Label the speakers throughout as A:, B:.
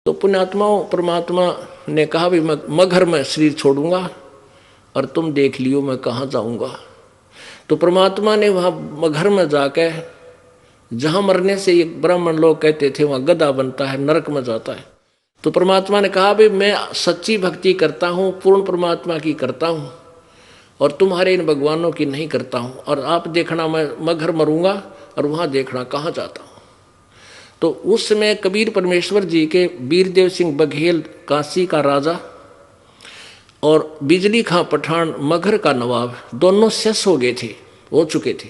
A: तो पुण्यात्माओं, परमात्मा ने कहा भी मगर मैं शरीर छोड़ूंगा और तुम देख लियो मैं कहाँ जाऊंगा। तो परमात्मा ने वहाँ मगर में जाके, जहाँ मरने से एक ब्राह्मण लोग कहते थे वहाँ गधा बनता है, नरक में जाता है, तो परमात्मा ने कहा भी मैं सच्ची भक्ति करता हूँ, पूर्ण परमात्मा की करता हूँ और तुम्हारे इन भगवानों की नहीं करता हूँ, और आप देखना मैं मगर मरूंगा और वहाँ देखना कहाँ जाता हूँ। तो उस समय कबीर परमेश्वर जी के वीरदेव सिंह बघेल काशी का राजा और बिजली खां पठान मगर का नवाब दोनों शेष हो चुके थे।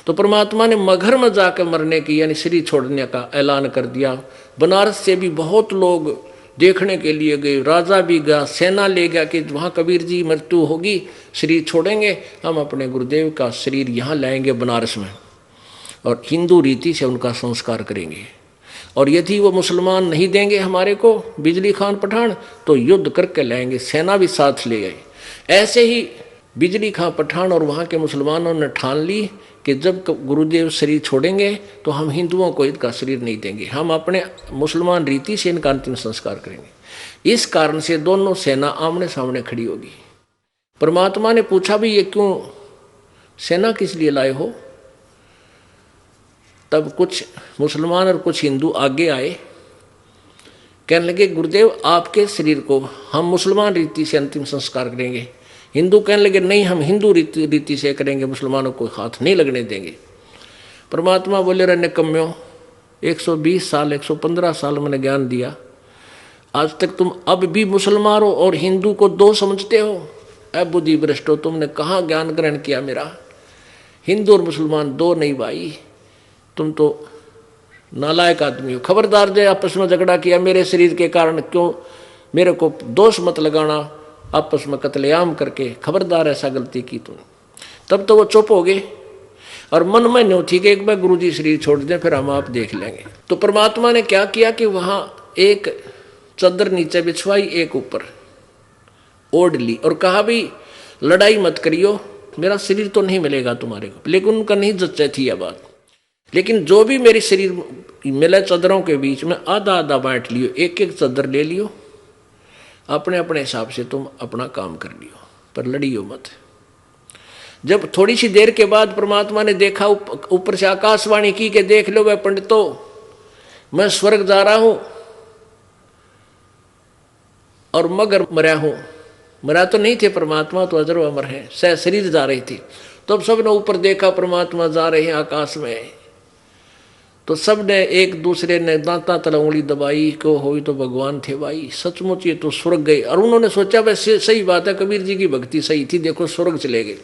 A: तो परमात्मा ने मगर में जाकर मरने की यानी शरीर छोड़ने का ऐलान कर दिया। बनारस से भी बहुत लोग देखने के लिए गए, राजा भी गया, सेना ले गया कि वहाँ कबीर जी मृत्यु होगी, शरीर छोड़ेंगे, हम अपने गुरुदेव का शरीर यहाँ लाएंगे बनारस में और हिंदू रीति से उनका संस्कार करेंगे, और यदि वो मुसलमान नहीं देंगे हमारे को बिजली खान पठान तो युद्ध करके लाएंगे। सेना भी साथ ले गए। ऐसे ही बिजली खां पठान और वहाँ के मुसलमानों ने ठान ली कि जब गुरुदेव शरीर छोड़ेंगे तो हम हिंदुओं को इनका शरीर नहीं देंगे, हम अपने मुसलमान रीति से इनका अंतिम संस्कार करेंगे। इस कारण से दोनों सेना आमने सामने खड़ी होगी। परमात्मा ने पूछा भी ये क्यों सेना किस लिए लाए हो? तब कुछ मुसलमान और कुछ हिंदू आगे आए, कहने लगे गुरुदेव आपके शरीर को हम मुसलमान रीति से अंतिम संस्कार करेंगे। हिंदू कहने लगे नहीं, हम हिंदू रीति से करेंगे, मुसलमानों को हाथ नहीं लगने देंगे। परमात्मा बोले रहने कम्यो 120 साल 115 साल मैंने ज्ञान दिया, आज तक तुम अब भी मुसलमानों और हिंदू को दो समझते हो? अब बुद्धि भ्रष्टो, तुमने कहाँ ज्ञान ग्रहण किया मेरा? हिंदू और मुसलमान दो नहीं भाई, तुम तो नालायक आदमी हो। खबरदार, जो आपस में झगड़ा किया मेरे शरीर के कारण, क्यों मेरे को दोष मत लगाना आपस में कत्लेआम करके, खबरदार ऐसा गलती की तुमने। तब तो वो चुप हो गए और मन में न्यों थी कि एक बार गुरु जी शरीर छोड़ दें फिर हम आप देख लेंगे। तो परमात्मा ने क्या किया कि वहां एक चादर नीचे बिछवाई, एक ऊपर ओढ़ ली और कहा भी लड़ाई मत करियो, मेरा शरीर तो नहीं मिलेगा तुम्हारे को। लेकिन उनका नहीं जच्चा थी यह बात। लेकिन जो भी मेरी शरीर मिले चादरों के बीच में आधा आधा बांट लियो, एक एक चादर ले लियो, अपने अपने हिसाब से तुम अपना काम कर लियो, पर लड़ियो मत। जब थोड़ी सी देर के बाद परमात्मा ने देखा, ऊपर से आकाशवाणी की कि देख लो वह पंडितों, मैं स्वर्ग जा रहा हूं और मगर मरा हूं। मरा तो नहीं थे परमात्मा, तो अजर अमर है, सह शरीर जा रही थी। तब सबने ऊपर देखा परमात्मा जा रहे हैं आकाश में, तो सब ने एक दूसरे ने दांता तला उंगली दबाई को हो तो भगवान थे भाई, सचमुच ये तो स्वर्ग गए। और उन्होंने सोचा वैसे सही बात है, कबीर जी की भक्ति सही थी, देखो स्वर्ग चले गए।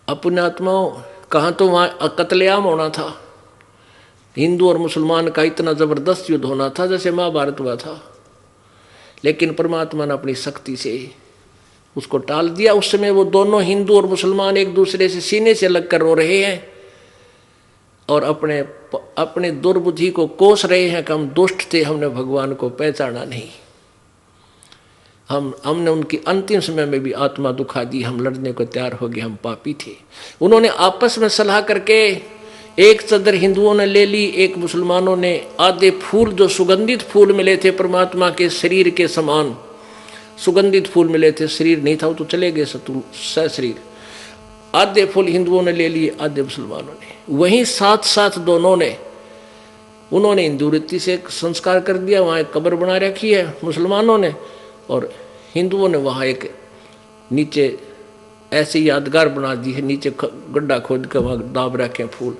A: अपने आत्माओं, कहाँ तो वहाँ कत्लेआम होना था, हिंदू और मुसलमान का इतना जबरदस्त युद्ध होना था जैसे महाभारत हुआ था। लेकिन परमात्मा ने अपनी शक्ति से उसको टाल दिया। उस समय वो दोनों हिंदू और मुसलमान एक दूसरे से सीने से लग कर रो रहे हैं और अपने अपने दुर्बुद्धि को कोस रहे हैं कि हम दुष्ट थे, हमने भगवान को पहचाना नहीं, हमने उनकी अंतिम समय में भी आत्मा दुखा दी, हम लड़ने को तैयार हो गए, हम पापी थे। उन्होंने आपस में सलाह करके एक चादर हिंदुओं ने ले ली, एक मुसलमानों ने। आधे फूल जो सुगंधित फूल मिले थे परमात्मा के शरीर के समान सुगंधित फूल मिले थे, शरीर नहीं था वो तो चले गए शत्रु सह शरीर। आधे फूल हिंदुओं ने ले लिए, आधे मुसलमानों ने। वहीं साथ साथ दोनों ने, उन्होंने हिंदू रीति से संस्कार कर दिया, वहाँ एक कब्र बना रखी है मुसलमानों ने, और हिंदुओं ने वहाँ एक नीचे ऐसे यादगार बना दी है, नीचे गड्ढा खोद कर वहाँ दाब रखे फूल,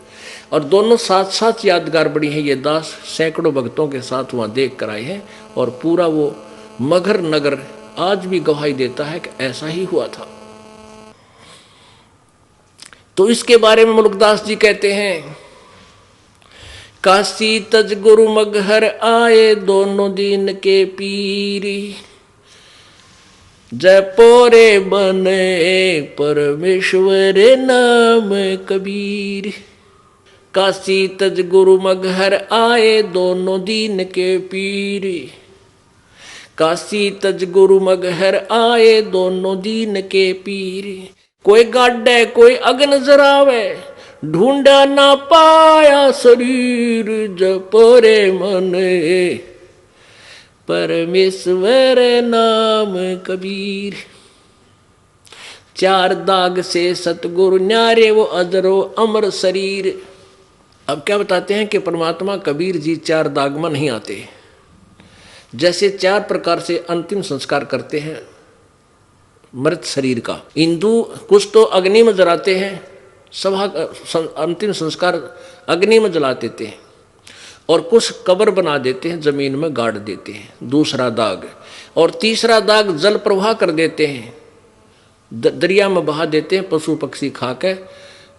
A: और दोनों साथ साथ यादगार बनी है। ये दास सैकड़ों भक्तों के साथ वहाँ देख कर आए हैं, और पूरा वो मगर नगर आज भी गवाही देता है कि ऐसा ही हुआ था। तो इसके बारे में मुल्कदास जी कहते हैं, काशी तज गुरु मगहर आए दोनों दीन के पीरी, जयपोरे बने परमेश्वर नाम कबीर। काशी तज गुरु मगहर आए दोनों दीन के पीरी, काशी तज गुरु मगहर आए दोनों दीन के पीर। कोई गाड्डे कोई अग्न जरावे, ढूंढा ना पाया शरीर, जपरे मन परमेश्वर नाम कबीर। चार दाग से सतगुरु न्यारे वो अजरो अमर शरीर। अब क्या बताते हैं कि परमात्मा कबीर जी चार दाग में नहीं आते। जैसे चार प्रकार से अंतिम संस्कार करते हैं मृत शरीर का। हिंदू कुछ तो अग्नि में जलाते हैं, सभा अंतिम संस्कार अग्नि में जला देते हैं, और कुछ कब्र बना देते हैं, जमीन में गाड़ देते हैं, दूसरा दाग। और तीसरा दाग जल प्रवाह कर देते हैं, दरिया में बहा देते हैं, पशु पक्षी खाकर,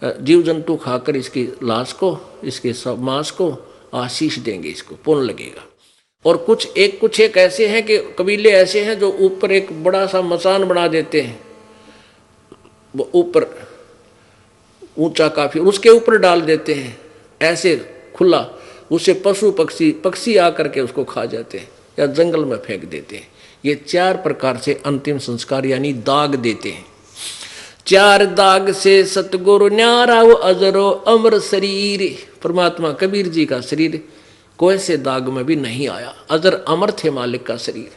A: जीव जंतु खाकर इसकी लाश को, इसके मांस को आशीष देंगे, इसको पुण्य लगेगा। और कुछ एक ऐसे हैं कि कबीले ऐसे हैं जो ऊपर एक बड़ा सा मचान बना देते हैं, वो ऊपर ऊंचा काफी, उसके ऊपर डाल देते हैं ऐसे खुला, उसे पशु पक्षी आकर के उसको खा जाते हैं या जंगल में फेंक देते हैं। ये चार प्रकार से अंतिम संस्कार यानी दाग देते हैं। चार दाग से सतगुरु न्यारा वो अजरो अमर शरीर। परमात्मा कबीर जी का शरीर कोई से दाग में भी नहीं आया, अजर अमर थे मालिक का शरीर।